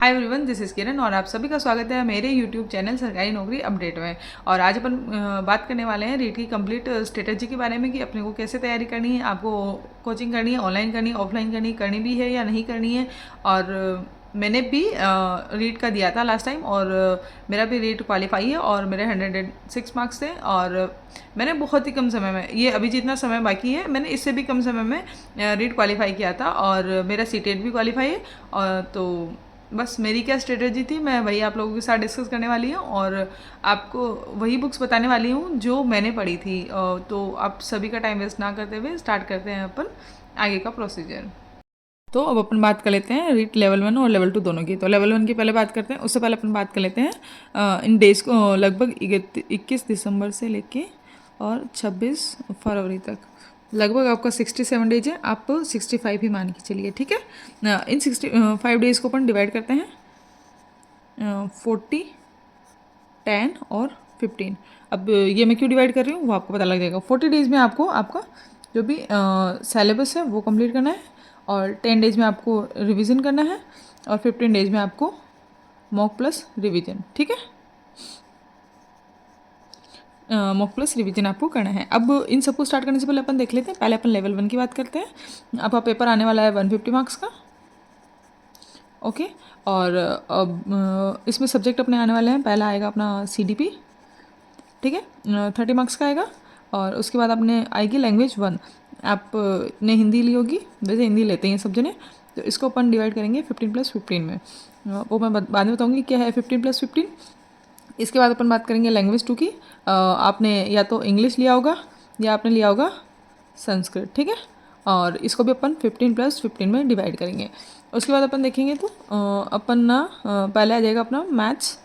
Hi everyone, this is किरण और आप सभी का स्वागत है मेरे यूट्यूब चैनल सरकारी नौकरी अपडेट में। और आज अपन बात करने वाले हैं रीट की कंप्लीट स्ट्रेटजी के बारे में कि अपने को कैसे तैयारी करनी है, आपको कोचिंग करनी है, ऑनलाइन करनी है, ऑफलाइन करनी भी है या नहीं करनी है। और मैंने भी रीट का दिया था लास्ट टाइम और मेरा भी रीट क्वालिफाई है और मेरे 106 मार्क्स थे। और मैंने बहुत ही कम समय में, ये अभी जितना समय बाकी है मैंने इससे भी कम समय में रीट क्वालिफाई किया था और मेरा सीटेट भी क्वालिफाई है। और तो बस मेरी क्या स्ट्रेटजी थी मैं वही आप लोगों के साथ डिस्कस करने वाली हूँ और आपको वही बुक्स बताने वाली हूँ जो मैंने पढ़ी थी। तो आप सभी का टाइम वेस्ट ना करते हुए स्टार्ट करते हैं अपन आगे का प्रोसीजर। तो अब अपन बात कर लेते हैं रीट लेवल 1 और लेवल 2 दोनों की। तो लेवल 1 की पहले बात करते हैं, उससे पहले अपन बात कर लेते हैं इन डेज़ को, लगभग 21 दिसंबर से लेके और 26 फरवरी तक लगभग आपका 67 डेज है। आप 65 ही मान के चलिए, ठीक है। इन 65 डेज़ को अपन डिवाइड करते हैं 40, 10 और 15। अब ये मैं क्यों डिवाइड कर रही हूँ वो आपको पता लग जाएगा। 40 डेज़ में आपको आपका जो भी सिलेबस है वो कंप्लीट करना है और 10 डेज़ में आपको रिवीजन करना है और 15 डेज़ में आपको मॉक प्लस रिवीजन, ठीक है। मॉक प्लस रिवीजन आपको करना है। अब इन सबको स्टार्ट करने से पहले अपन देख लेते हैं, पहले अपन लेवल 1 की बात करते हैं। आपका पेपर आने वाला है 150 मार्क्स का, ओके। और अब इसमें सब्जेक्ट अपने आने वाले हैं, पहला आएगा अपना CDP, ठीक है, 30 मार्क्स का आएगा। और उसके बाद आपने आएगी लैंग्वेज 1। आपने हिंदी ली होगी, वैसे हिंदी लेते हैं सब जने, तो इसको अपन डिवाइड करेंगे 15+15 में। वो मैं बाद में बताऊँगी क्या है 15+15। इसके बाद अपन बात करेंगे लैंग्वेज 2 की। आपने या तो इंग्लिश लिया होगा या आपने लिया होगा संस्कृत, ठीक है। और इसको भी अपन 15+15 में डिवाइड करेंगे। उसके बाद अपन देखेंगे तो अपन ना पहले आ जाएगा अपना मैथ्स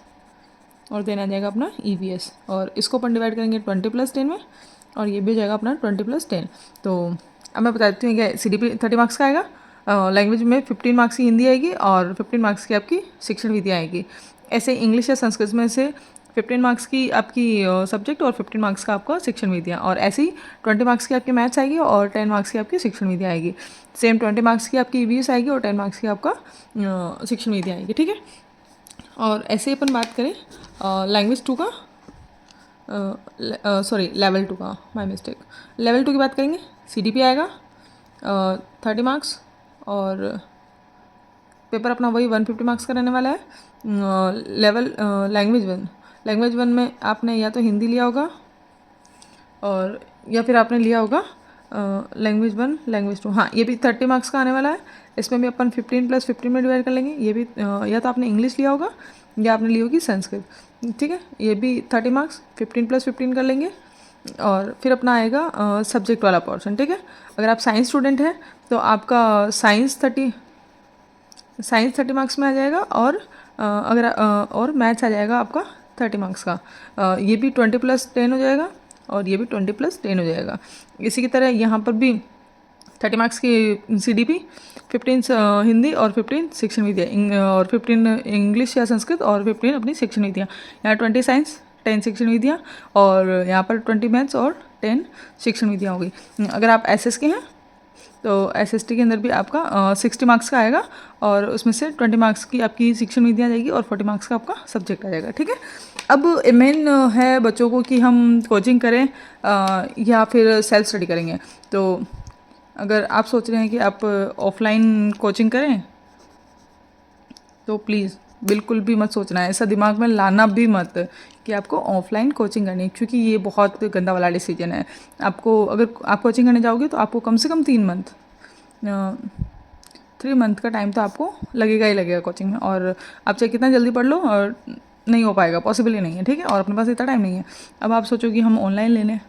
और देन आ जाएगा अपना EVS और इसको अपन डिवाइड करेंगे 20+10 में और ये भी हो जाएगा अपना 20+10। तो अब मैं बता देती हूँ क्या CDP 30 मार्क्स का आएगा। लैंग्वेज में 15 मार्क्स की हिंदी आएगी और 15 मार्क्स की आपकी शिक्षण विधियाँ आएगी। ऐसे इंग्लिश या संस्कृत में से 15 मार्क्स की आपकी सब्जेक्ट और 15 मार्क्स का आपका शिक्षण विधियाँ, और ऐसे ही 20 मार्क्स की आपकी मैथ्स आएगी और 10 मार्क्स की आपकी शिक्षण विधियाँ आएगी। सेम 20 मार्क्स की आपकी EVS आएगी और 10 मार्क्स की आपका शिक्षण विधियाँ आएगी, ठीक है। और ऐसे ही अपन बात करें लैंग्वेज 2 का, सॉरी लेवल 2 का, माय मिस्टेक। लेवल 2 की बात करेंगे, CDP आएगा 30 मार्क्स और पेपर अपना वही 150 मार्क्स का रहने वाला है। लेवल लैंग्वेज 1 में आपने या तो हिंदी लिया होगा और या फिर आपने लिया होगा लैंग्वेज 1 लैंग्वेज 2, हाँ ये भी 30 मार्क्स का आने वाला है। इसमें भी अपन 15+15 में डिवाइड कर लेंगे। ये भी या तो आपने इंग्लिश लिया होगा या आपने ली होगी संस्कृत, ठीक है। ये भी 30 मार्क्स 15+15 कर लेंगे और फिर अपना आएगा सब्जेक्ट वाला पोर्शन, ठीक है। अगर आप साइंस स्टूडेंट हैं तो आपका साइंस 30 मार्क्स में आ जाएगा और और मैथ्स आ जाएगा आपका 30 मार्क्स का। ये भी 20+10 हो जाएगा और ये भी 20+10 हो जाएगा। इसी की तरह यहाँ पर भी 30 मार्क्स की CDP, 15 हिंदी और 15 शिक्षण विधियाँ और 15 इंग्लिश या संस्कृत और 15 अपनी शिक्षण विधियाँ। यहाँ 20 साइंस 10 शिक्षण विधियाँ और यहाँ पर 20 मैथ्स और 10 शिक्षण विधियाँ होगी। अगर आप SS के हैं तो SST के अंदर भी आपका 60 मार्क्स का आएगा और उसमें से 20 मार्क्स की आपकी शिक्षण विधियाँ जाएगी और 40 मार्क्स का आपका सब्जेक्ट आ जाएगा, ठीक है। अब मेन है बच्चों को कि हम कोचिंग करें या फिर सेल्फ स्टडी करेंगे। तो अगर आप सोच रहे हैं कि आप ऑफलाइन कोचिंग करें तो प्लीज़ बिल्कुल भी मत सोचना है, ऐसा दिमाग में लाना भी मत कि आपको ऑफलाइन कोचिंग करनी है, क्योंकि ये बहुत गंदा वाला डिसीजन है। आपको अगर आप कोचिंग करने जाओगे तो आपको कम से कम 3 मंथ का टाइम तो आपको लगेगा ही लगेगा कोचिंग में। और आप चाहे कितना जल्दी पढ़ लो और नहीं हो पाएगा, पॉसिबल ही नहीं है, ठीक है। और अपने पास इतना टाइम नहीं है। अब आप सोचो कि हम ऑनलाइन ले लें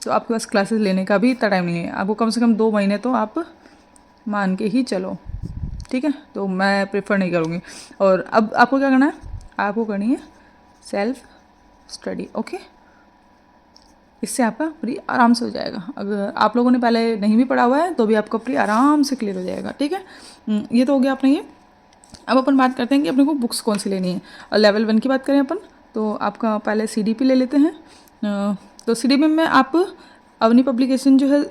तो आपके पास क्लासेस लेने का भी इतना टाइम नहीं है। आपको कम से कम 2 महीने तो आप मान के ही चलो, ठीक है। तो मैं प्रेफर नहीं करूँगी। और अब आपको क्या करना है, आपको करनी है सेल्फ स्टडी, ओके। इससे आपका प्री आराम से हो जाएगा। अगर आप लोगों ने पहले नहीं भी पढ़ा हुआ है तो भी आपका प्री आराम से क्लियर हो जाएगा, ठीक है। ये तो हो गया अपने ये। अब अपन बात करते हैं कि अपने को बुक्स कौन सी लेनी है। और लेवल 1 की बात करें अपन तो आपका पहले CDP ले लेते हैं। तो CDP में आप अवनी पब्लिकेशन जो है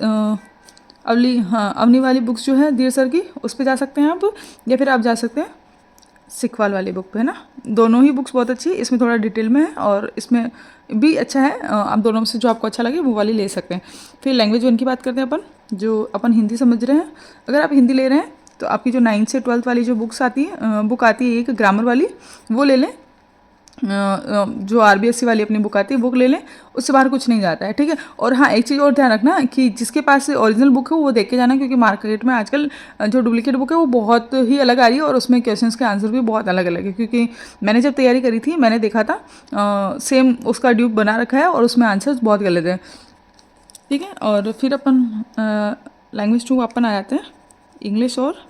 अवनी वाली बुक्स जो है धीर सर की, उस पर जा सकते हैं आप, या फिर आप जा सकते हैं सिखवाल वाली बुक पे, है ना। दोनों ही बुक्स बहुत अच्छी है, इसमें थोड़ा डिटेल में है और इसमें भी अच्छा है। आप दोनों में से जो आपको अच्छा लगे वो वाली ले सकते हैं। फिर लैंग्वेज 1 की बात करते हैं अपन, जो अपन हिंदी समझ रहे हैं। अगर आप हिंदी ले रहे हैं तो आपकी जो 9th से 12th वाली जो बुक आती है एक ग्रामर वाली, वो ले लें। जो RBSC वाली अपनी बुक आती है वो ले लें, उससे बाहर कुछ नहीं जाता है, ठीक है। और हाँ, एक चीज़ और ध्यान रखना कि जिसके पास ओरिजिनल बुक है वो देख के जाना, क्योंकि मार्केट में आजकल जो डुप्लीकेट बुक है वो बहुत ही अलग आ रही है और उसमें क्वेश्चंस के आंसर भी बहुत अलग अलग है। क्योंकि मैंने जब तैयारी करी थी मैंने देखा था सेम उसका ड्यूप बना रखा है और उसमें आंसर्स बहुत गलत है, ठीक है। और फिर अपन लैंग्वेज 2 अपन आ जाते हैं, इंग्लिश और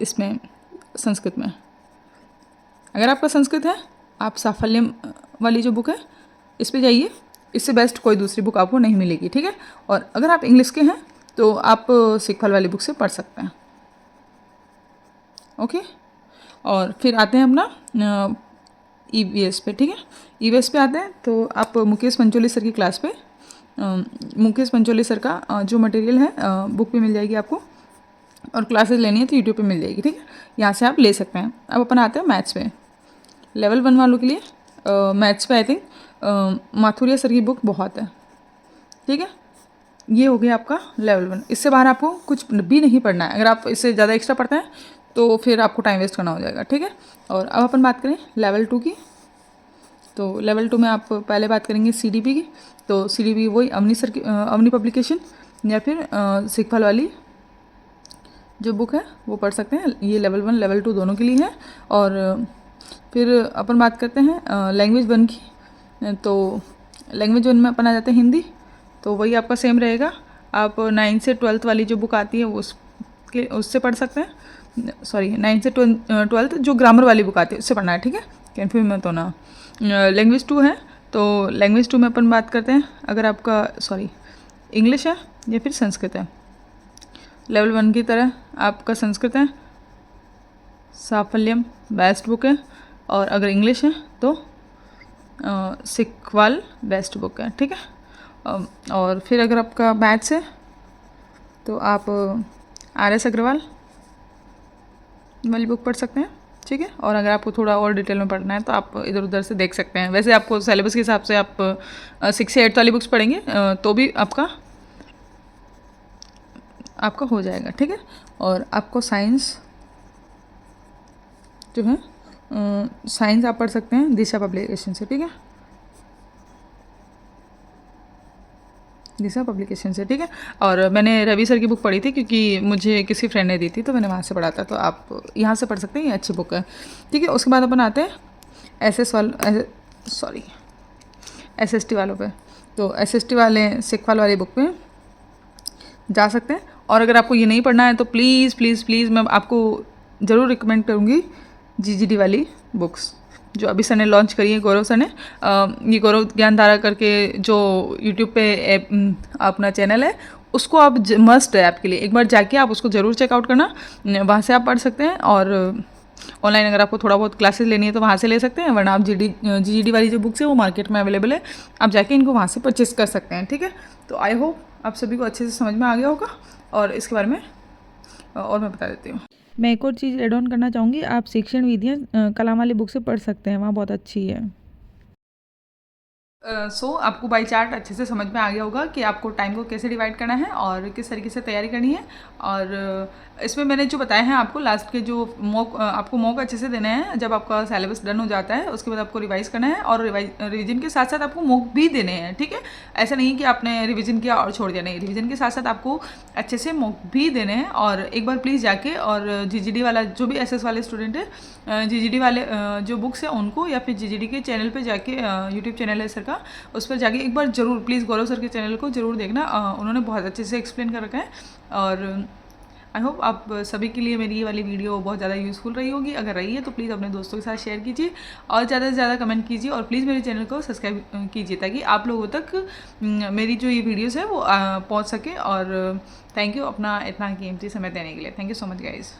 इसमें संस्कृत में। अगर आपका संस्कृत है, आप साफल्यम वाली जो बुक है इस पे जाइए, इससे बेस्ट कोई दूसरी बुक आपको नहीं मिलेगी, ठीक है। और अगर आप इंग्लिश के हैं तो आप सिखवाल वाली बुक से पढ़ सकते हैं, ओके। और फिर आते हैं अपना EVS पे, ठीक है। EVS पे आते हैं तो आप मुकेश पंचोली सर की क्लास पे, मुकेश पंचोली सर का जो मटेरियल है बुक पे मिल जाएगी आपको, और क्लासेस लेनी है तो यूट्यूब पे मिल जाएगी, ठीक है। यहाँ से आप ले सकते हैं। अब अपन आते हैं मैथ्स पे। लेवल 1 वालों के लिए मैथ्स पे आई थिंक माथुरिया सर की बुक बहुत है, ठीक है। ये हो गया आपका लेवल 1। इससे बाहर आपको कुछ भी नहीं पढ़ना है। अगर आप इससे ज़्यादा एक्स्ट्रा पढ़ते हैं तो फिर आपको टाइम वेस्ट करना हो जाएगा, ठीक है। और अब अपन बात करें लेवल 2 की, तो लेवल 2 में आप पहले बात करेंगे CDP की। तो CDP वही अवनी सर की अवनी पब्लिकेशन या फिर सिखवाल वाली जो बुक है वो पढ़ सकते हैं। ये लेवल 1 लेवल 2 दोनों के लिए है। और फिर अपन बात करते हैं लैंग्वेज 1 की। तो लैंग्वेज 1 में अपन आ जाते हैं हिंदी, तो वही आपका सेम रहेगा। आप 9th से 12th वाली जो बुक आती है उससे पढ़ सकते हैं। सॉरी, 9th से 12th जो ग्रामर वाली बुक आती है उससे पढ़ना है, ठीक है। कन्फ्यूज मत होना। लैंग्वेज 2 है तो लैंग्वेज 2 में अपन बात करते हैं, अगर आपका इंग्लिश है या फिर संस्कृत है। लेवल 1 की तरह आपका संस्कृत है, साफल्यम बेस्ट बुक है। और अगर इंग्लिश है तो सिखवाल बेस्ट बुक है, ठीक है। और फिर अगर आपका मैथ्स है तो आप RS अग्रवाल वाली बुक पढ़ सकते हैं, ठीक है। और अगर आपको थोड़ा और डिटेल में पढ़ना है तो आप इधर उधर से देख सकते हैं। वैसे आपको सिलेबस के हिसाब से आप 6 से 8 वाली बुक्स पढ़ेंगे तो भी आपका हो जाएगा, ठीक है। और आपको साइंस जो है साइंस आप पढ़ सकते हैं दिशा पब्लिकेशन से, ठीक है। दिशा पब्लिकेशन से, ठीक है। और मैंने रवि सर की बुक पढ़ी थी क्योंकि मुझे किसी फ्रेंड ने दी थी तो मैंने वहाँ से पढ़ा था, तो आप यहाँ से पढ़ सकते हैं, ये अच्छी बुक है, ठीक है। उसके बाद अपन आते हैं SST वालों पे। तो SST वाले सिखवाल वाली बुक पे जा सकते हैं। और अगर आपको ये नहीं पढ़ना है तो प्लीज़ प्लीज़ प्लीज़ मैं आपको ज़रूर रिकमेंड करूँगी GGD वाली बुक्स जो अभी सर ने लॉन्च करी है, गौरव सर ने। ये गौरव ज्ञानधारा करके जो यूट्यूब पे अपना चैनल है उसको आप मस्ट है आपके लिए, एक बार जाके आप उसको ज़रूर चेकआउट करना, वहाँ से आप पढ़ सकते हैं। और ऑनलाइन अगर आपको थोड़ा बहुत क्लासेस लेनी है तो वहाँ से ले सकते हैं, वरना आप GGD वाली जो बुक्स है वो मार्केट में अवेलेबल है, आप जाके इनको वहाँ से परचेस कर सकते हैं, ठीक है। तो आई होप आप सभी को अच्छे से समझ में आ गया होगा। और इसके बारे में और मैं बता देती हूँ। मैं एक और चीज़ एड ऑन करना चाहूँगी, आप शिक्षण विधियाँ कलाम वाली बुक से पढ़ सकते हैं, वहाँ बहुत अच्छी है। आपको बाई चार्ट अच्छे से समझ में आ गया होगा कि आपको टाइम को कैसे डिवाइड करना है और किस तरीके से तैयारी करनी है। और इसमें मैंने जो बताया है आपको लास्ट के जो आपको मॉक अच्छे से देने हैं, जब आपका सिलेबस डन हो जाता है उसके बाद आपको रिवाइज़ करना है, और रिवीजन के साथ साथ आपको मॉक भी देने हैं, ठीक है। ऐसा नहीं कि आपने रिवीजन किया और छोड़ दिया, नहीं, रिवीजन के साथ साथ आपको अच्छे से मॉक भी देने हैं। और एक बार प्लीज़ जाके और GGD वाला जो भी SS वाले स्टूडेंट है, GGD वाले जो बुक्स है उनको, या फिर GGD के चैनल पे जाके, यूट्यूब चैनल है सर का, उस पर जाके एक बार ज़रूर प्लीज़ गौरव सर के चैनल को ज़रूर देखना, उन्होंने बहुत अच्छे से एक्सप्लेन कर रखा है। और आई होप आप सभी के लिए मेरी ये वाली वीडियो बहुत ज़्यादा यूज़फुल रही होगी। अगर रही है तो प्लीज़ अपने दोस्तों के साथ शेयर कीजिए और ज़्यादा से ज़्यादा कमेंट कीजिए, और प्लीज़ मेरे चैनल को सब्सक्राइब कीजिए ताकि आप लोगों तक मेरी जो ये वीडियोज़ है वो पहुँच सके। और थैंक यू अपना इतना कीमती समय देने के लिए। Thank you so much guys.